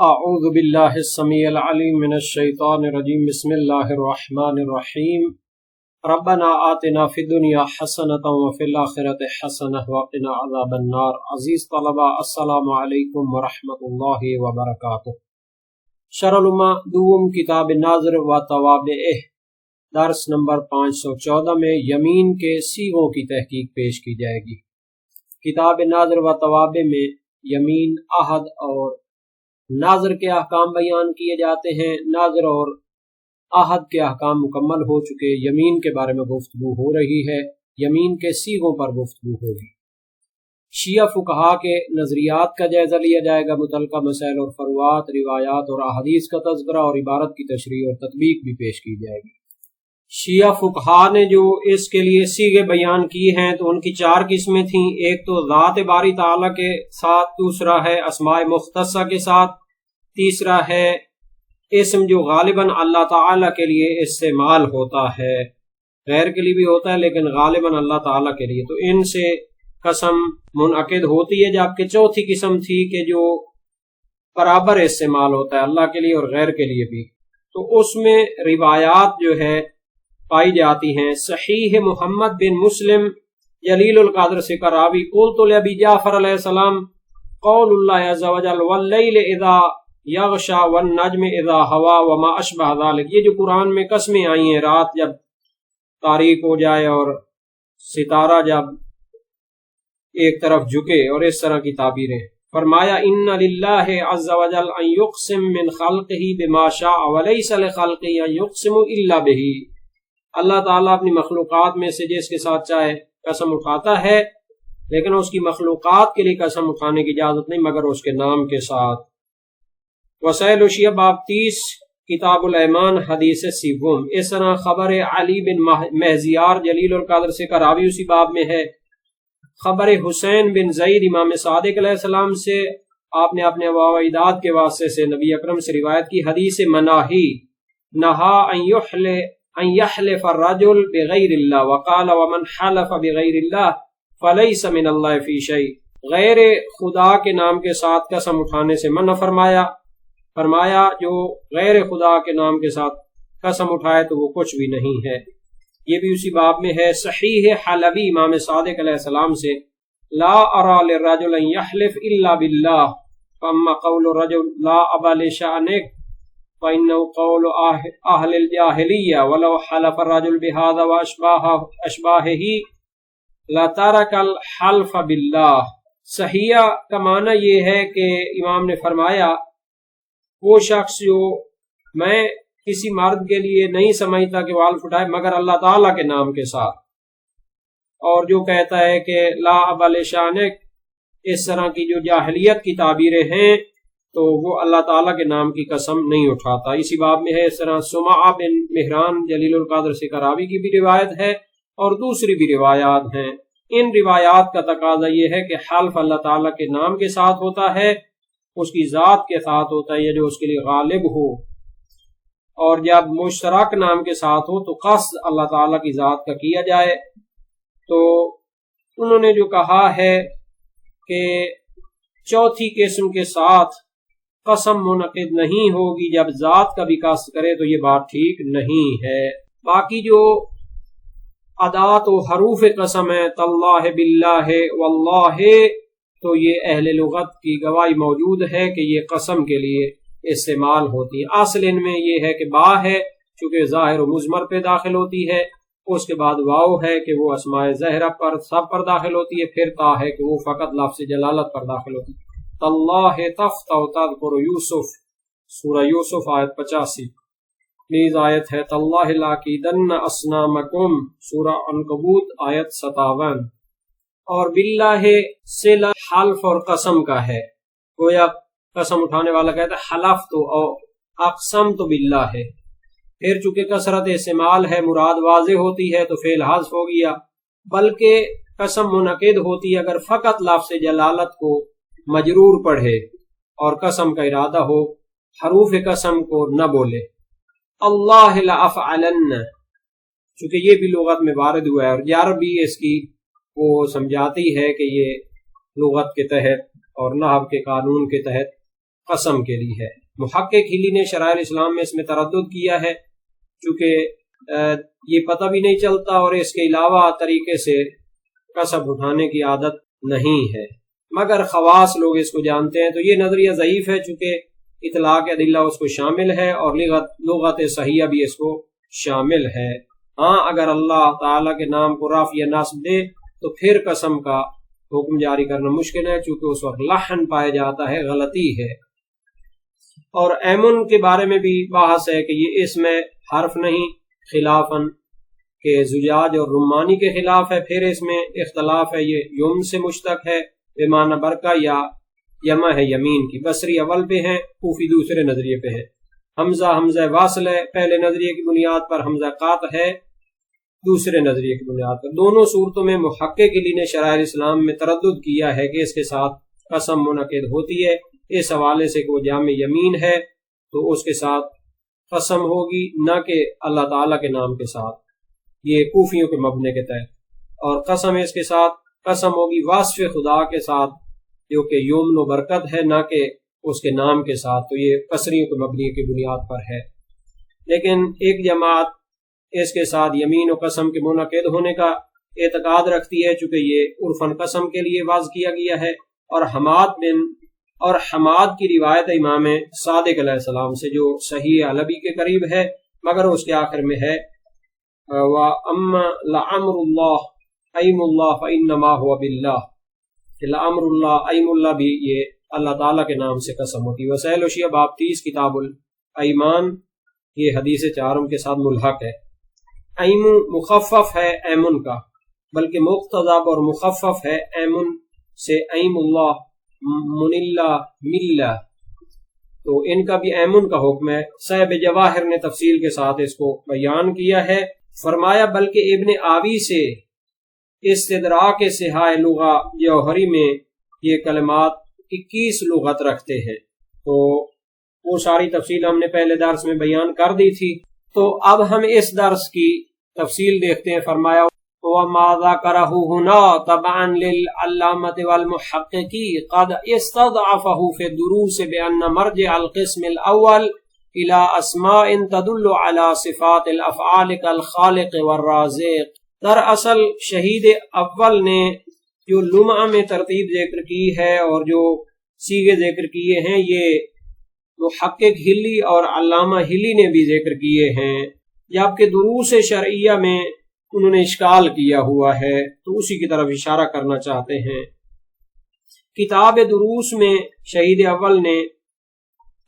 اعوذ باللہ السمیع العلیم من الشیطان الرجیم بسم اللہ الرحمن الرحیم ربنا آتنا فی الدنیا حسنۃ وفی الآخرۃ حسنۃ وقنا عذاب النار۔ عزیز طلبہ السلام علیکم ورحمۃ اللہ وبرکاتہ۔ شرح الامہ دوم کتاب ناظر و توابعہ درس نمبر 514 میں یمین کے صیغوں کی تحقیق پیش کی جائے گی۔ کتاب ناظر و توابع میں یمین، عہد اور ناظر کے احکام بیان کیے جاتے ہیں۔ ناظر اور عہد کے احکام مکمل ہو چکے، یمین کے بارے میں گفتگو ہو رہی ہے، یمین کے صیغوں پر گفتگو ہوگی۔ شیعہ فقہا کے نظریات کا جائزہ لیا جائے گا، متعلقہ مسائل اور فروعات، روایات اور احادیث کا تذکرہ اور عبارت کی تشریح اور تطبیق بھی پیش کی جائے گی۔ شیعہ فقہا نے جو اس کے لیے صیغے بیان کی ہیں تو ان کی 4 قسمیں تھیں۔ ایک تو ذات باری تعالیٰ کے ساتھ، دوسرا ہے اسماء مختصہ کے ساتھ، تیسرا ہے اسم جو غالباً اللہ تعالیٰ کے لیے استعمال ہوتا ہے، غیر کے لیے بھی ہوتا ہے لیکن غالباً اللہ تعالیٰ کے لیے، تو ان سے قسم منعقد ہوتی ہے۔ جبکہ چوتھی قسم تھی کہ جو برابر استعمال ہوتا ہے اللہ کے لیے اور غیر کے لیے بھی، تو اس میں روایات جو ہے پائی جاتی ہیں۔ صحیح محمد بن مسلم جلیل القدر سے کراوی قلت لابی جعفر علیہ السلام قول اللہ عز وجل واللیل اذا یغشا والنجم اذا ہوا وما اشبہ ذلک، یہ جو قرآن میں قسمیں آئی ہیں، رات جب تاریک ہو جائے اور ستارہ جب ایک طرف جھکے اور اس طرح کی تعبیریں، فرمایا ان للہ عز وجل ان یقسم من خلقہ بما شاء ولیس لخلقہ ان یقسم الا بہ، اللہ تعالیٰ اپنی مخلوقات میں سے جس کے ساتھ چاہے قسم اٹھاتا ہے، لیکن اس کی مخلوقات کے لیے قسم اٹھانے کی اجازت نہیں مگر اس کے نام کے ساتھ۔ وسائل شیعہ باب 30 کتاب الایمان حدیث سیوم، اس طرح خبر علی بن مہزیار جلیل القدر سے کراوی اسی باب میں ہے۔ خبر حسین بن زید امام صادق علیہ السلام سے، آپ نے اپنے ابا و اجداد کے واسطے سے نبی اکرم سے روایت کی حدیث مناہی، نہا ان یحلف الرجل بغیر اللہ وقال ومن حلف بغیر اللہ فلیس من اللہ فی شیء، غیر خدا کے نام کے ساتھ قسم اٹھانے سے منع فرمایا جو غیر خدا کے نام کے ساتھ قسم اٹھائے تو وہ کچھ بھی نہیں ہے۔ یہ بھی اسی باب میں ہے۔ صحیح حلبی امام صادق علیہ السلام سے لا ارى للرجل ان يحلف الا بالله فاما قول الرجل لا ابا لشأنك فانه قول اهل الجاهليه ولو حلف الرجل بهذا واشباهه لترك الحلف بالله۔ صحیح کا معنی یہ ہے کہ امام نے فرمایا وہ شخص جو میں کسی مرد کے لیے نہیں سمجھتا کہ وہ حلف اٹھائے مگر اللہ تعالیٰ کے نام کے ساتھ، اور جو کہتا ہے کہ لا ابا لشانک، اس طرح کی جو جاہلیت کی تعبیریں ہیں تو وہ اللہ تعالیٰ کے نام کی قسم نہیں اٹھاتا۔ اسی باب میں ہے۔ اس طرح سمع بن مہران جلیل القدر سے کراوی کی بھی روایت ہے اور دوسری بھی روایات ہیں۔ ان روایات کا تقاضا یہ ہے کہ حلف اللہ تعالیٰ کے نام کے ساتھ ہوتا ہے، اس کی ذات کے ساتھ ہوتا ہے یا جو اس کے لیے غالب ہو، اور جب مشترک نام کے ساتھ ہو تو قصد اللہ تعالیٰ کی ذات کا کیا جائے۔ تو انہوں نے جو کہا ہے کہ چوتھی قسم کے ساتھ قسم منعقد نہیں ہوگی جب ذات کا بھی قصد کرے تو یہ بات ٹھیک نہیں ہے۔ باقی جو ادات و حروف قسم ہے تاللہ باللہ واللہ، تو یہ اہل لغت کی گواہی موجود ہے کہ یہ قسم کے لیے استعمال ہوتی ہے۔ اصل ان میں یہ ہے کہ با ہے چونکہ ظاہر و مضمر پہ داخل ہوتی ہے، اس کے بعد واو ہے کہ وہ اسماء ظاہرہ پر سب پر داخل ہوتی ہے، پھر تا ہے کہ وہ فقط لفظ جلالت پر داخل ہوتی ہے۔ تاللہ تفتح تذکر یوسف، سورہ یوسف آیت 85۔ نیز آیت ہے تاللہ لاکیدن اصنامکم، سورہ عنکبوت آیت 57۔ اور باللہ صلہ حلف اور قسم کا ہے، گویا قسم اٹھانے والا کہتا ہے حلف تو او اقسم تو باللہ ہے، پھر چونکہ کثرت استعمال ہے مراد واضح ہوتی ہے تو فعل حذف ہو گیا، بلکہ قسم منعقد ہوتی ہے اگر فقط لفظ جلالت کو مجرور پڑھے اور قسم کا ارادہ ہو، حروف قسم کو نہ بولے۔ اللہ لأفعلن، چونکہ یہ بھی لغت میں وارد ہوا ہے اور جر بھی اس کی وہ سمجھاتی ہے کہ یہ لغت کے تحت اور نحو کے قانون کے تحت قسم کے لیے ہے۔ محقق ہلی نے شرائع اسلام میں اس میں تردد کیا ہے، چونکہ یہ پتہ بھی نہیں چلتا اور اس کے علاوہ طریقے سے قسم اٹھانے کی عادت نہیں ہے، مگر خواص لوگ اس کو جانتے ہیں، تو یہ نظریہ ضعیف ہے چونکہ اطلاق ادلہ اس کو شامل ہے اور لغت صحیحہ بھی اس کو شامل ہے۔ ہاں اگر اللہ تعالیٰ کے نام کو رفع یا نصب دے تو پھر قسم کا حکم جاری کرنا مشکل ہے، چونکہ اس وقت لحن پایا جاتا ہے، غلطی ہے۔ اور ایمن کے بارے میں بھی بحث ہے کہ یہ اس میں حرف نہیں، خلافاً کہ زجاج اور رمانی کے خلاف ہے، پھر اس میں اختلاف ہے، یہ یمن سے مشتق ہے بمعنی برکہ یا یما ہے یمین کی، بصری اول پہ ہیں، کوفی دوسرے نظریے پہ ہیں۔ حمزہ واصل ہے پہلے نظریے کی بنیاد پر، حمزہ قاط ہے دوسرے نظریے کی بنیاد پر۔ دونوں صورتوں میں محقق علی نے شرائع اسلام میں تردد کیا ہے کہ اس کے ساتھ قسم منعقد ہوتی ہے، اس حوالے سے کہ وہ جامع یمین ہے تو اس کے ساتھ قسم ہوگی، نہ کہ اللہ تعالیٰ کے نام کے ساتھ، یہ کوفیوں کے مبنے کے تحت۔ اور قسم اس کے ساتھ قسم ہوگی وصف خدا کے ساتھ جو کہ یمن و برکت ہے، نہ کہ اس کے نام کے ساتھ، تو یہ قصریوں کے مبنی کی بنیاد پر ہے۔ لیکن ایک جماعت اس کے ساتھ یمین و قسم کے منعقد ہونے کا اعتقاد رکھتی ہے، چونکہ یہ عرفاً قسم کے لیے واضح کیا گیا ہے، اور حماد کی روایت امام صادق علیہ السلام سے جو صحیح علبی کے قریب ہے، مگر اس کے آخر میں ہے وَأَمَّا لَعَمْرُ اللَّهِ أَيْمُ اللَّهِ فَإِنَّمَا هُوَ بِاللَّهِ، لَعَمْرُ اللَّهِ أَيْمُ اللَّهِ بھی یہ اللہ تعالیٰ کے نام سے قسم ہوتی ہے۔ وسائل وشیہ باب 30 کتاب الایمان، یہ حدیث چارم کے ساتھ ملحق ہے۔ ایم مخفف ہے ایمن کا، بلکہ مقتضب اور مخفف ہے ایمن سے، ایم اللہ من اللہ ملہ، تو ان کا بھی ایمن کا حکم ہے۔ صاحب جواہر نے تفصیل کے ساتھ اس کو بیان کیا ہے، فرمایا بلکہ ابن آوی سے استدراک صحاح لغہ جوہری میں یہ کلمات 21 لغت رکھتے ہیں، تو وہ ساری تفصیل ہم نے پہلے درس میں بیان کر دی تھی۔ تو اب ہم اس درس کی تفصیل دیکھتے ہیں۔ فرمایا وَمَا ذَكَرَهُ هُنَا تَبْعًا لِلْعَلَّامَةِ وَالْمُحَقِّقِ قَدْ اسْتَضْعَفَهُ فِي الدُّرُوسِ بِأَنَّ مَرْجِعَ الْقِسْمِ الْأَوَّلِ إِلَى أَسْمَاءٍ تَدُلُّ عَلَى صِفَاتِ الْأَفْعَالِ كَالْخَالِقِ وَالرَّازِقِ۔ دراصل شہید اول نے جو لمعہ میں ترتیب ذکر کی ہے اور جو سیغے ذکر کیے ہیں، یہ محقق ہلی اور علامہ ہلی نے بھی ذکر کیے ہیں، جبکہ دروس شرعیہ میں انہوں نے اشکال کیا ہوا ہے، تو اسی کی طرف اشارہ کرنا چاہتے ہیں۔ کتاب دروس میں شہید اول نے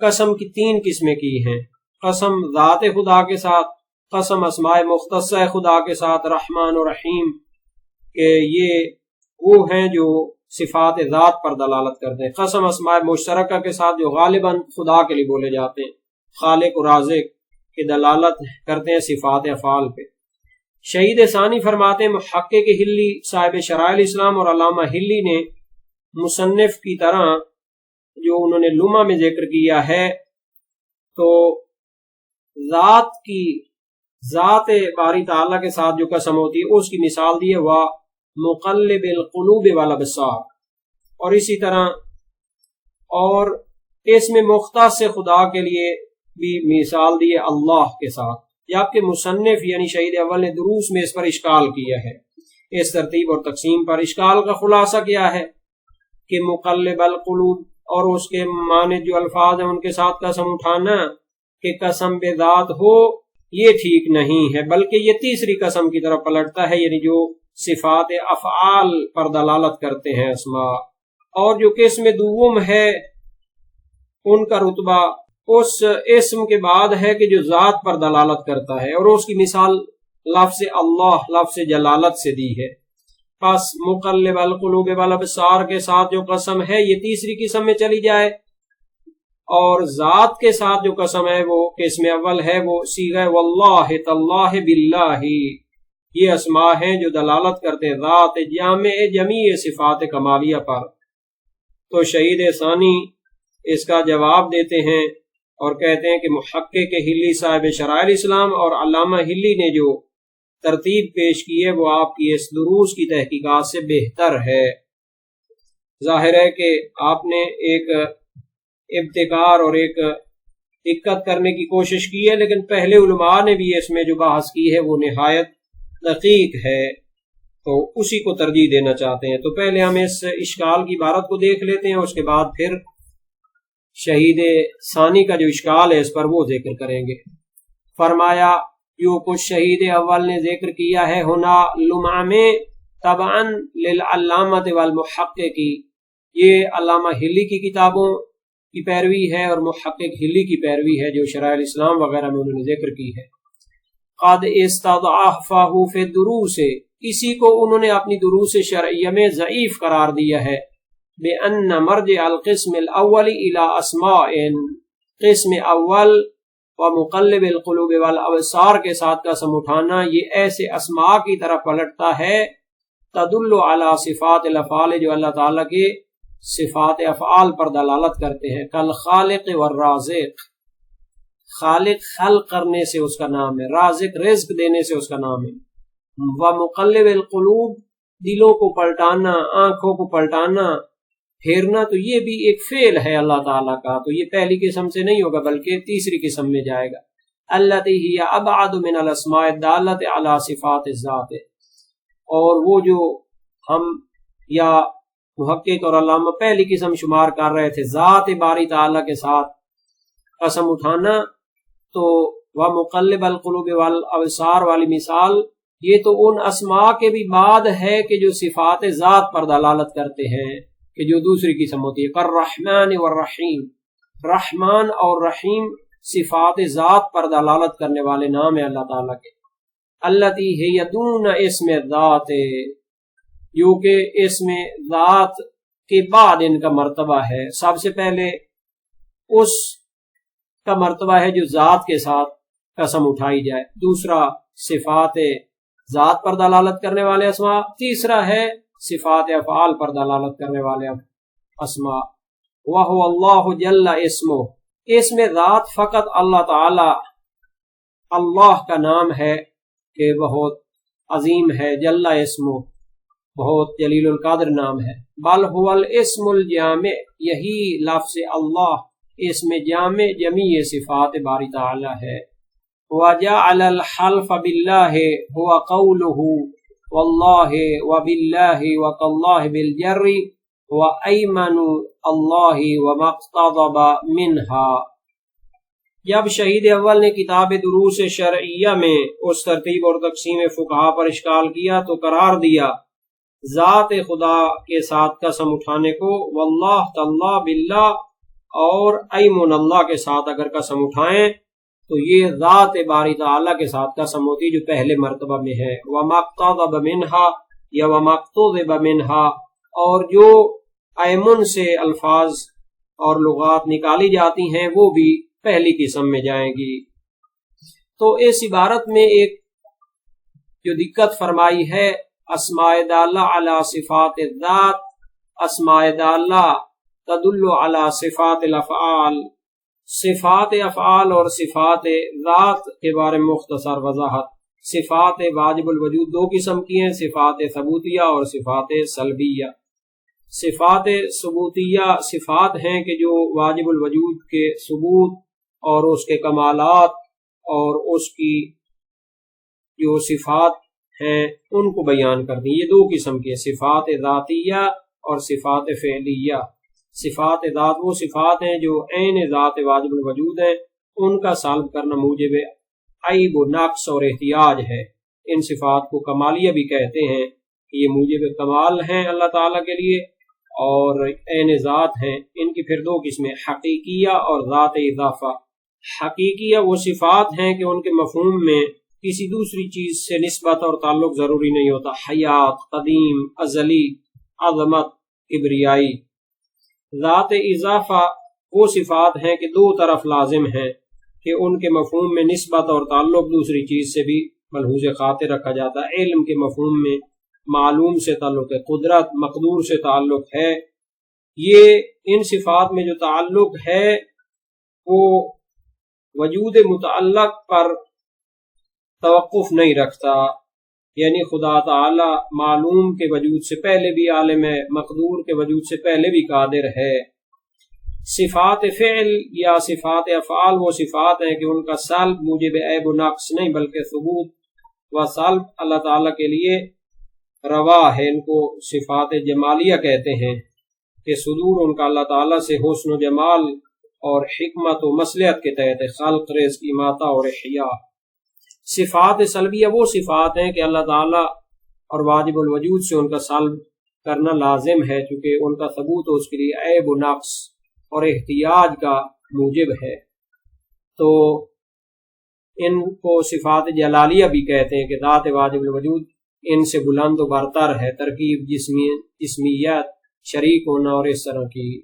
قسم کی 3 قسمیں کی ہیں، قسم ذات خدا کے ساتھ، قسم اسماء مختصہ خدا کے ساتھ رحمان و رحیم، کہ یہ وہ ہیں جو صفات ذات پر دلالت کرتے ہیں، قسم اسماء مشترکہ کے ساتھ جو غالباً خدا کے لیے بولے جاتے ہیں، خالق و رازق کی دلالت کرتے ہیں صفات افعال پہ۔ شہید ثانی فرماتے ہیں محقق ہلی صاحب شرائع الاسلام اور علامہ ہلی نے مصنف کی طرح جو انہوں نے لمعہ میں ذکر کیا ہے، تو ذات باری تعالیٰ کے ساتھ جو قسم ہوتی ہے اس کی مثال دی ہے وہ مقلب القلوب والابصار، اور اسی طرح اور اس میں مختص خدا کے لیے بھی مثال دی ہے اللہ کے ساتھ، جبکہ مصنف یعنی شہید اول نے دروس میں اس پر اشکال کیا ہے۔ اس ترتیب اور تقسیم پر اشکال کا خلاصہ کیا ہے کہ مقلب القلوب اور اس کے معنی جو الفاظ ہیں ان کے ساتھ قسم اٹھانا کہ قسم بے ذات ہو، یہ ٹھیک نہیں ہے، بلکہ یہ تیسری قسم کی طرف پلٹتا ہے، یعنی جو صفات افعال پر دلالت کرتے ہیں اسماء، اور جو قسم دوم ہے ان کا رتبہ اس اسم کے بعد ہے کہ جو ذات پر دلالت کرتا ہے، اور اس کی مثال لفظ اللہ، لفظ جلالت سے دی ہے۔ پس مقلب القلوب والابصار کے ساتھ جو قسم ہے یہ تیسری قسم میں چلی جائے، اور ذات کے ساتھ جو قسم ہے وہ قسم اول ہے، وہ صیغہ واللہ تاللہ باللہ، یہ اسماء ہیں جو دلالت کرتے ہیں ذات جامع جمیع صفات کمالیہ پر۔ تو شہید ثانی اس کا جواب دیتے ہیں اور کہتے ہیں کہ محقق ہلی صاحب شرائع الاسلام اور علامہ ہلی نے جو ترتیب پیش کی ہے وہ آپ کی اس دروس کی تحقیقات سے بہتر ہے۔ ظاہر ہے کہ آپ نے ابتکار اور ایک دقت کرنے کی کوشش کی ہے، لیکن پہلے علماء نے بھی اس میں جو بحث کی ہے وہ نہایت دقیق ہے، تو اسی کو ترجیح دینا چاہتے ہیں۔ تو پہلے ہم اس اشکال کی عبارت کو دیکھ لیتے ہیں، اس کے بعد پھر شہید ثانی کا جو اشکال ہے اس پر وہ ذکر کریں گے۔ فرمایا جو کچھ شہید اول نے ذکر کیا ہے ہونا لمع میں طبعا للعلامۃ والمحقق کی، یہ علامہ ہلی کی کتابوں کی پیروی ہے اور محقق ہلی کی پیروی ہے جو شرائع الاسلام وغیرہ میں انہوں نے ذکر کی ہے۔ قد استضعفہ فی الدروس، اسی کو انہوں نے اپنی دروس شرعیہ میں ضعیف قرار دیا ہے۔ بأن مرجع القسم الاول الى اسماء، قسم اول و مقلب القلوب والابصار کے ساتھ قسم اٹھانا یہ ایسے اسماء کی طرف پلٹتا ہے تدل علی صفات الافعال، جو اللہ تعالیٰ کے صفات افعال پر دلالت کرتے ہیں۔ کالخالق والرازق، خالق خلق کرنے سے اس کا نام ہے، رازق رزق دینے سے اس کا نام ہے۔ ومقلب القلوب، دلوں کو پلٹانا، آنکھوں کو پلٹانا، پھیرنا، تو یہ بھی ایک فعل ہے اللہ تعالیٰ کا، تو یہ پہلی قسم سے نہیں ہوگا بلکہ تیسری قسم میں جائے گا۔ التی ہی ابعد من الاسماء الدالۃ علی صفات الذات، اور وہ جو ہم یا محقق اور علامہ پہلی قسم شمار کر رہے تھے ذات باری تعالیٰ کے ساتھ قسم اٹھانا، تو ومقلب القلوب والابصار والی مثال یہ تو ان اسماء کے بھی بعد ہے کہ جو صفات ذات پر دلالت کرتے ہیں، کہ جو دوسری قسم ہوتی ہے۔ کالرحمن والرحیم، رحمان اور رحیم صفات ذات پر دلالت کرنے والے نام ہیں اللہ تعالیٰ کے۔ التی ہی دون اسم ذات، جو کہ اسم ذات کے بعد ان کا مرتبہ ہے۔ سب سے پہلے اس کا مرتبہ ہے جو ذات کے ساتھ قسم اٹھائی جائے، دوسرا صفات ذات پر دلالت کرنے والے اسماء، تیسرا ہے صفات افعال پر دلالت کرنے والے اسماء۔ وَهُوَ اللَّهُ جَلَّ اسمہ، اس میں ذات فقط اللہ تعالی اللہ کا نام ہے کہ بہت عظیم ہے، جل اسمہ بہت جلیل القدر نام ہے۔ بل هو الاسم الجامع، یہی لفظ اللہ اسم جامع جمیع صفات باری تعالی ہے۔ وَجَعَلَ الْحَلْفَ بِاللَّهِ هُوَ قَوْلُهُ وَاللَّهِ وَبِاللَّهِ وَتَاللَّهِ بِالْجَرِّ وَأَيْمَنُ اللَّهِ وَمَا اقْتَضَبَ مِنْهَا۔ جب شہید اول نے کتاب دروس شرعیہ میں اس ترتیب اور تقسیم فقہا پر اشکال کیا تو قرار دیا ذات خدا کے ساتھ قسم اٹھانے کو واللہ تعالیٰ باللہ اور ایمن اللہ کے ساتھ اگر قسم اٹھائیں تو یہ ذات باری تعالیٰ کے ساتھ قسم ہوتی جو پہلے مرتبہ میں ہے۔ وَمَا اقْتَضَبَ مِنْهَا یا وَمَا اقْتُضِبَ مِنْهَا، اور جو ایمن سے الفاظ اور لغات نکالی جاتی ہیں وہ بھی پہلی قسم میں جائیں گی۔ تو اس عبارت میں ایک جو دقت فرمائی ہے اسماء دالہ علی صفات الذات، اسماء دالہ تدل علی صفات الافعال، صفات افعال اور صفات ذات کے بارے میں مختصر وضاحت۔ صفات واجب الوجود دو قسم کی ہیں، صفات ثبوتیہ اور صفات سلبیہ۔ صفات ثبوتیہ صفات ہیں کہ جو واجب الوجود کے ثبوت اور اس کے کمالات اور اس کی جو صفات ہیں ان کو بیان کر دیں۔ یہ دو قسم کی ہیں، صفات ذاتیہ اور صفات فعلیہ۔ صفات ذات وہ صفات ہیں جو عین ذات واجب الوجود ہیں، ان کا سالب کرنا موجب عیب و نقص اور احتیاج ہے۔ ان صفات کو کمالیہ بھی کہتے ہیں، یہ موجب کمال ہیں اللہ تعالیٰ کے لیے اور عین ذات ہیں۔ ان کی پھر دو قسمیں، حقیقیہ اور ذات اضافہ۔ حقیقیہ وہ صفات ہیں کہ ان کے مفہوم میں کسی دوسری چیز سے نسبت اور تعلق ضروری نہیں ہوتا، حیات، قدیم، ازلی، عظمت، کبریائی۔ ذات اضافہ وہ صفات ہیں کہ دو طرف لازم ہیں کہ ان کے مفہوم میں نسبت اور تعلق دوسری چیز سے بھی ملحوظ خاطر رکھا جاتا ہے۔ علم کے مفہوم میں معلوم سے تعلق ہے، قدرت مقدور سے تعلق ہے۔ یہ ان صفات میں جو تعلق ہے وہ وجود متعلق پر توقف نہیں رکھتا، یعنی خدا تعالی معلوم کے وجود سے پہلے بھی عالم ہے، مقدور کے وجود سے پہلے بھی قادر ہے۔ صفات فعل یا صفات افعال وہ صفات ہیں کہ ان کا سلب موجب عیب و نقص نہیں بلکہ ثبوت و سلب اللہ تعالیٰ کے لیے روا ہے. ان کو صفات جمالیہ کہتے ہیں کہ صدور ان کا اللہ تعالیٰ سے حسن و جمال اور حکمت و مصلحت کے تحت خلق، رزق، اماتہ اور احیاء. صفات سلبیہ وہ صفات ہیں کہ اللہ تعالیٰ اور واجب الوجود سے ان کا سلب کرنا لازم ہے چونکہ ان کا ثبوت اس کے لیے عیب و نقص اور احتیاج کا موجب ہے. تو ان کو صفات جلالیہ بھی کہتے ہیں کہ ذات واجب الوجود ان سے بلند و برتر ہے، ترکیب، جسمیت، شریک ہونا اور اس طرح کی